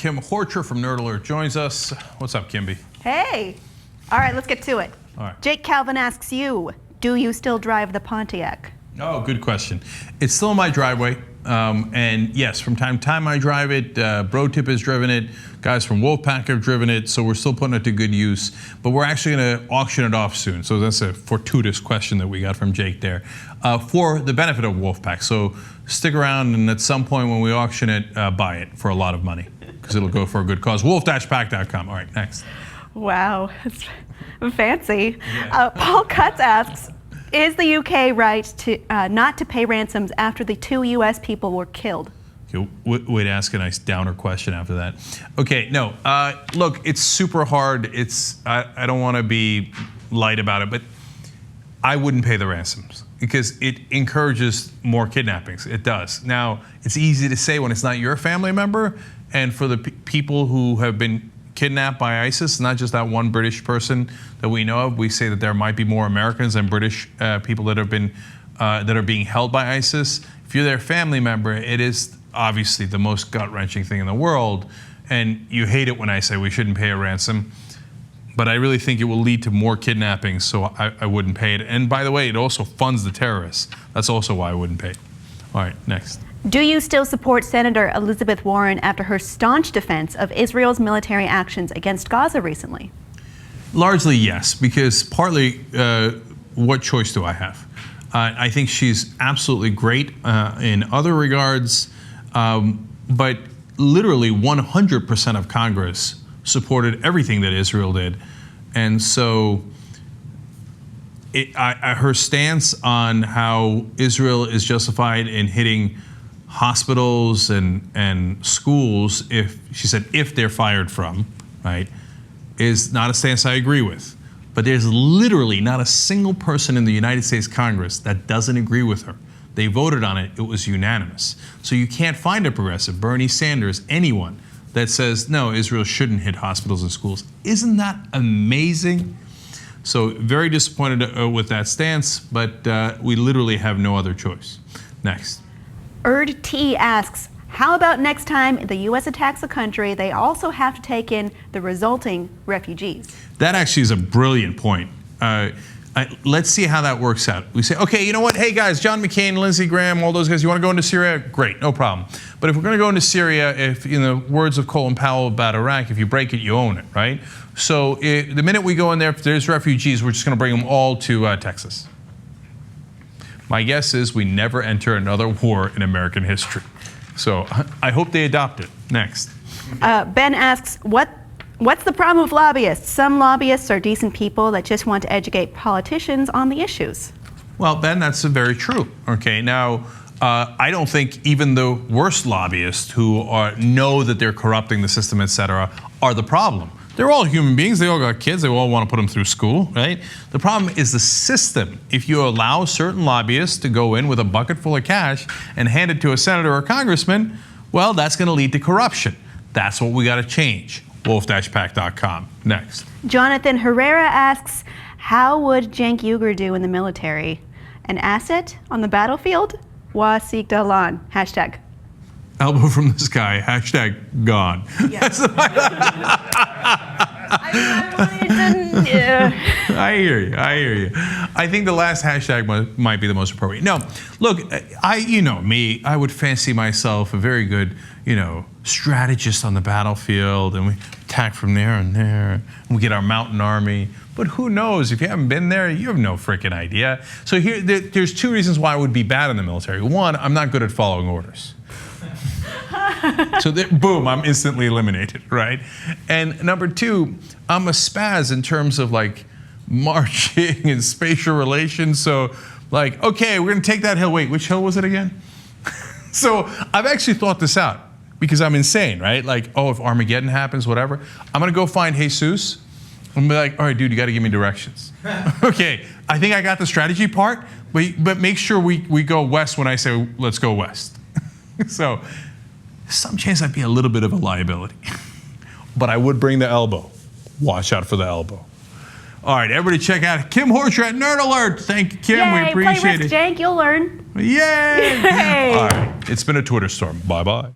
Kim Horcher from Nerd Alert joins us. What's up, Kimby? Hey. All right, let's get to it. All right. Jake Calvin asks you, do you still drive the Pontiac? Oh, good question. It's still in my driveway. And yes, from time to time I drive it. Bro Tip has driven it. Guys from Wolfpack have driven it. So we're still putting it to good use. But we're actually going to auction it off soon. So that's a fortuitous question that we got from Jake there. For the benefit of Wolfpack. So stick around, and at some point when we auction it, buy it for a lot of money. Because it'll go for a good cause. Wolf-pack.com. All right, next. Wow, that's fancy. Yeah. Paul Cutts asks, is the UK right to not to pay ransoms after the 2 U.S. people were killed? Okay, way to ask a nice downer question after that. Okay, no, look, it's super hard. I don't want to be light about it, but I wouldn't pay the ransoms because it encourages more kidnappings. It does. Now, it's easy to say when it's not your family member, and for the people who have been kidnapped by ISIS, not just that one British person that we know of. We say that there might be more Americans than British people that have been that are being held by ISIS. If you're their family member, it is obviously the most gut-wrenching thing in the world, and you hate it when I say we shouldn't pay a ransom. But I really think it will lead to more kidnappings, so I wouldn't pay it. And by the way, it also funds the terrorists. That's also why I wouldn't pay it. All right, next. Do you still support Senator Elizabeth Warren after her staunch defense of Israel's military actions against Gaza recently? Largely, yes, because partly, what choice do I have? I think she's absolutely great in other regards, but literally 100% of Congress supported everything that Israel did. And so her stance on how Israel is justified in hitting hospitals and schools, if they're fired from, right, is not a stance I agree with. But there's literally not a single person in the United States Congress that doesn't agree with her. They voted on it. It was unanimous. So you can't find a progressive, Bernie Sanders, anyone, that says, no, Israel shouldn't hit hospitals and schools. Isn't that amazing? So very disappointed with that stance, but we literally have no other choice. Next. Erd T asks, how about next time the U.S. attacks a country, they also have to take in the resulting refugees? That actually is a brilliant point. Let's see how that works out. We say, okay, you know what? Hey, guys, John McCain, Lindsey Graham, all those guys, you want to go into Syria? Great, no problem. But if we're going to go into Syria, if, in the words of Colin Powell about Iraq, if you break it, you own it, right? So the minute we go in there, if there's refugees, we're just going to bring them all to Texas. My guess is we never enter another war in American history. So I hope they adopt it. Next. Ben asks, what's the problem with lobbyists? Some lobbyists are decent people that just want to educate politicians on the issues. Well, Ben, that's very true. Okay, now, I don't think even the worst lobbyists who know that they're corrupting the system, et cetera, are the problem. They're all human beings. They all got kids. They all want to put them through school, right? The problem is the system. If you allow certain lobbyists to go in with a bucket full of cash and hand it to a senator or congressman, well, that's going to lead to corruption. That's what we got to change. Wolf-pack.com. Next. Jonathan Herrera asks, how would Cenk Uygur do in the military? An asset on the battlefield? Wa Sik Dalan. Hashtag. Elbow from the sky. Hashtag gone. Yes. I hear you. I think the last hashtag might be the most appropriate. No, look, you know me, I would fancy myself a very good, strategist on the battlefield, and we attack from there and there, and we get our mountain army. But who knows? If you haven't been there, you have no freaking idea. So there's 2 reasons why I would be bad in the military. 1, I'm not good at following orders. So boom, I'm instantly eliminated, right? And number 2, I'm a spaz in terms of like marching and spatial relations. So like, okay, we're gonna take that hill. Wait, which hill was it again? So I've actually thought this out because I'm insane, right? Like, oh, if Armageddon happens, whatever, I'm gonna go find Jesus and be like, all right, dude, you gotta give me directions. Okay, I think I got the strategy part, but make sure we go west when I say, let's go west. So, some chance I'd be a little bit of a liability. But I would bring the elbow. Watch out for the elbow. All right, everybody check out Kim Horcher at Nerd Alert. Thank you, Kim. Yay, we appreciate play it. Cenk, you'll learn. Yay! Yay! All right, it's been a Twitter storm. Bye-bye.